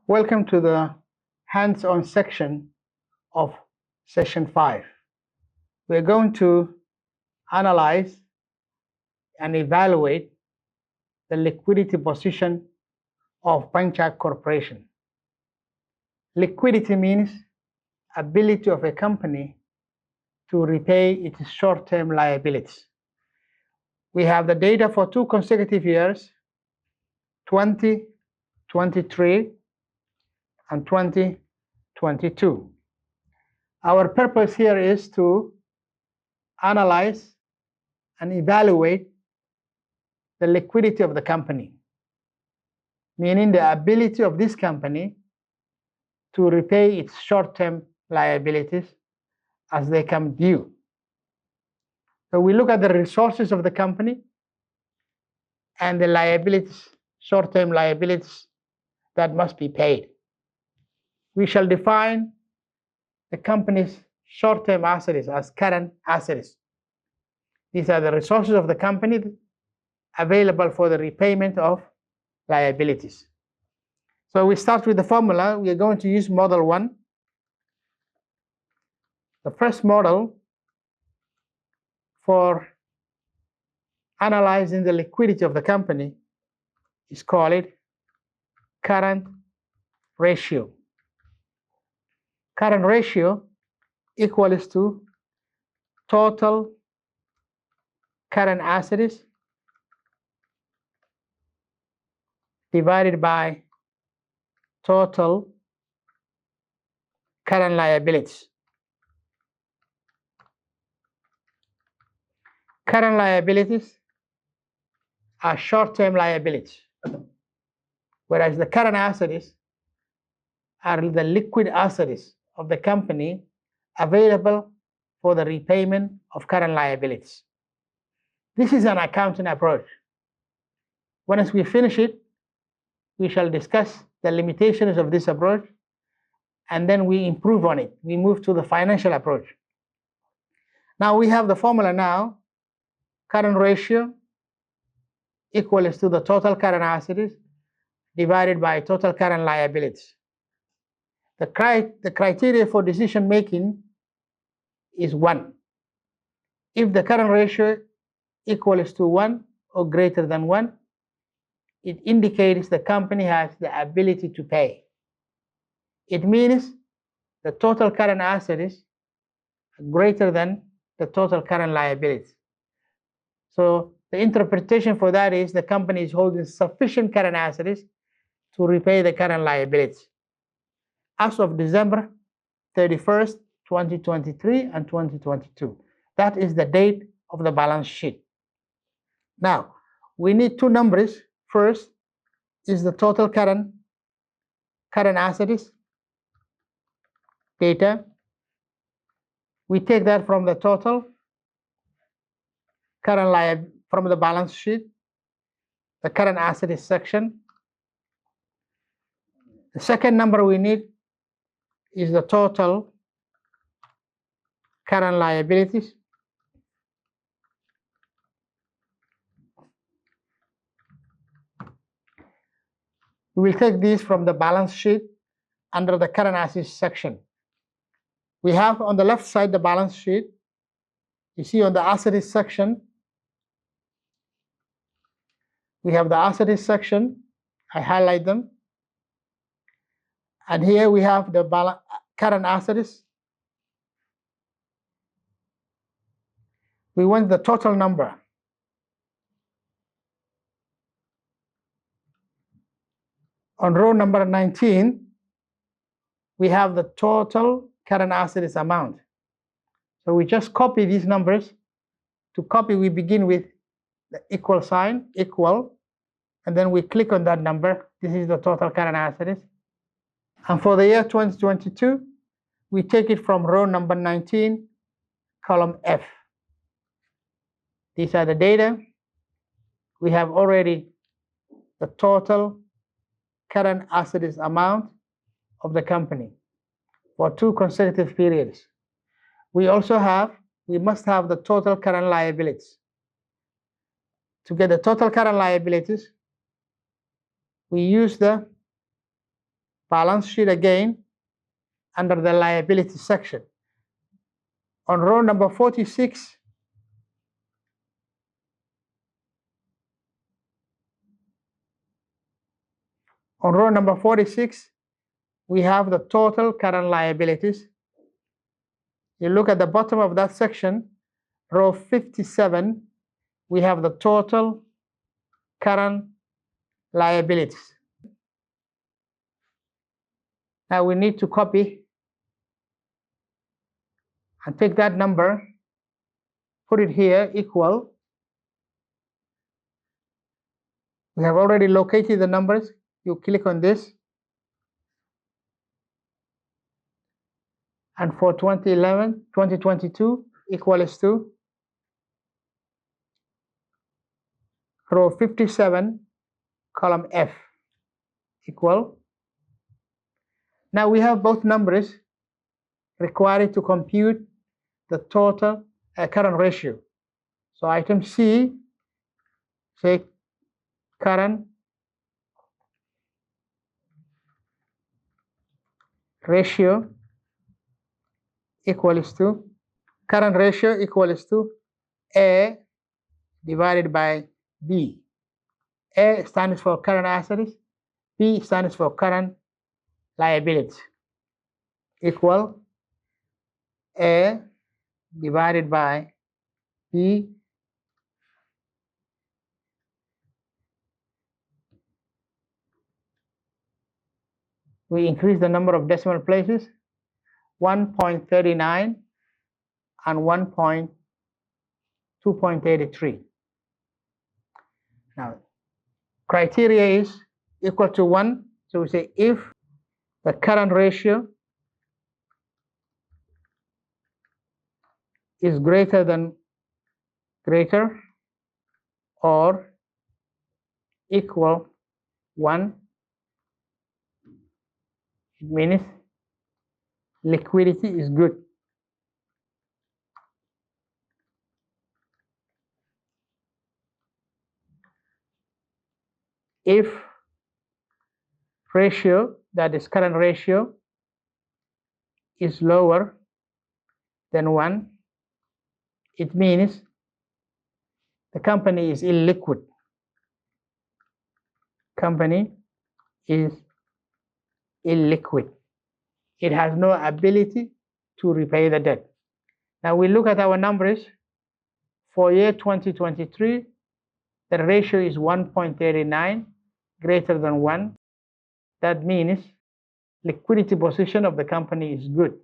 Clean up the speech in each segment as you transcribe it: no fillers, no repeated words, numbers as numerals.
Welcome to the hands-on section of session 5. We're going to analyze and evaluate the liquidity position of Panchak Corporation. Liquidity means ability of a company to repay its short-term liabilities. We have the data for 2 consecutive years, 2023 and 2022. Our purpose here is to analyze and evaluate the liquidity of the company, meaning the ability of this company to repay its short-term liabilities as they come due. So we look at the resources of the company and the liabilities, short-term liabilities that must be paid. We shall define the company's short-term assets as current assets. These are the resources of the company available for the repayment of liabilities. So we start with the formula. We are going to use model 1. The first model for analyzing the liquidity of the company is called current ratio. Current ratio equals to total current assets divided by total current liabilities. Current liabilities are short-term liabilities, whereas the current assets are the liquid assets of the company available for the repayment of current liabilities. This is an accounting approach. Once we finish it, we shall discuss the limitations of this approach, and then we improve on it. We move to the financial approach. Now we have the formula now. Current ratio equals to the total current assets divided by total current liabilities. The criteria for decision making is 1. If the current ratio equals to 1 or greater than 1, it indicates the company has the ability to pay. It means the total current assets are greater than the total current liabilities. So the interpretation for that is the company is holding sufficient current assets to repay the current liabilities as of December 31st, 2023 and 2022. That is the date of the balance sheet. Now, we need 2 numbers. First is the total current assets data. We take that from the total current liability from the balance sheet, the current assets section. The second number we need is the total current liabilities. We will take these from the balance sheet under the current assets section. We have on the left side the balance sheet. You see on the assets section, we have the assets section. I highlight them. And here we have the current assets. We want the total number. On row number 19, we have the total current assets amount. So we just copy these numbers. To copy, we begin with the equal sign, equal, and then we click on that number. This is the total current assets. And for the year 2022, we take it from row number 19, column F. These are the data. We have already the total current assets amount of the company for 2 consecutive periods. We must have the total current liabilities. To get the total current liabilities, we use the balance sheet again under the liability section. On row number 46, we have the total current liabilities. You look at the bottom of that section, row 57, we have the total current liabilities. Now we need to copy and take that number, put it here, equal. We have already located the numbers. You click on this. And for 2022 equals to row 57, column F, equal. Now we have both numbers required to compute the total current ratio. So item C, say current ratio equals to A divided by B. A stands for current assets, B stands for current liabilities, equal A divided by B we increase the number of decimal places, 1.39 and 2.83. Now, criteria is equal to 1. So we say if the current ratio is greater or equal 1, it means liquidity is good. If ratio, that is current ratio, is lower than 1, it means the company is illiquid. Company is illiquid. It has no ability to repay the debt. Now we look at our numbers. For year 2023, the ratio is 1.39, greater than 1. That means liquidity position of the company is good,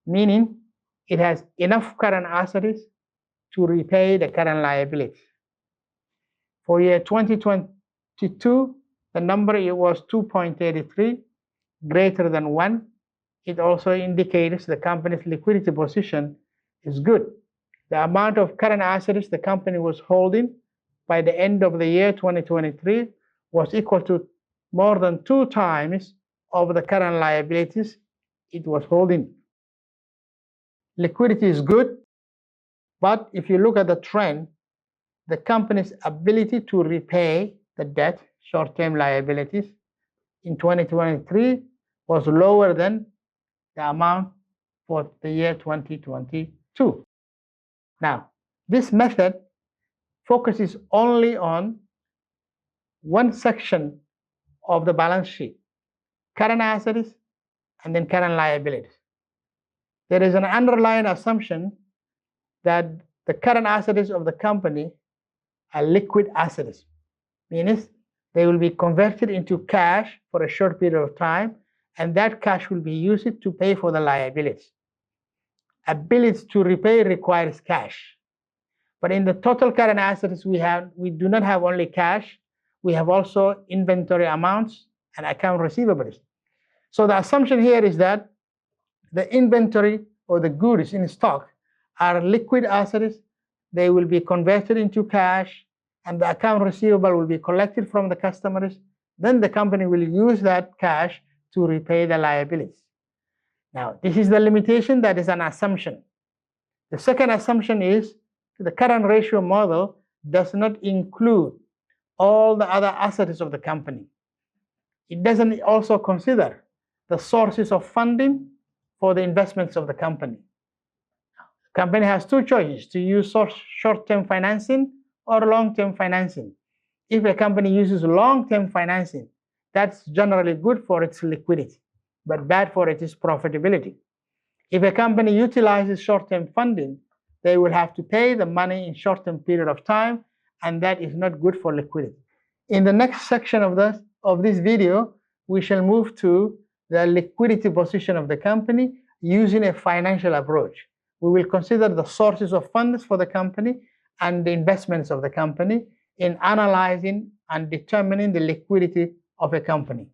meaning it has enough current assets to repay the current liabilities. For year 2022, the number was 2.83, greater than 1. It also indicates the company's liquidity position is good. The amount of current assets the company was holding by the end of the year 2023 was equal to more than 2 times of the current liabilities it was holding. Liquidity is good, but if you look at the trend, the company's ability to repay the debt, short-term liabilities, in 2023 was lower than the amount for the year 2022. Now, this method focuses only on one section of the balance sheet, current assets and then current liabilities. There is an underlying assumption that the current assets of the company are liquid assets, means they will be converted into cash for a short period of time, and that cash will be used to pay for the liabilities. Ability to repay requires cash. But in the total current assets we do not have only cash, we have also inventory amounts and account receivables. So the assumption here is that the inventory or the goods in stock are liquid assets. They will be converted into cash, and the account receivable will be collected from the customers. Then the company will use that cash to repay the liabilities. Now, this is the limitation, that is an assumption. The second assumption is the current ratio model does not include all the other assets of the company. It doesn't also consider the sources of funding for the investments of the company. The company has two choices: to use short-term financing or long-term financing. If a company uses long-term financing, that's generally good for its liquidity, but bad for its profitability. If a company utilizes short-term funding, they will have to pay the money in short-term period of time, and that is not good for liquidity. In the next section of this video, we shall move to the liquidity position of the company using a financial approach. We will consider the sources of funds for the company and the investments of the company in analyzing and determining the liquidity of a company.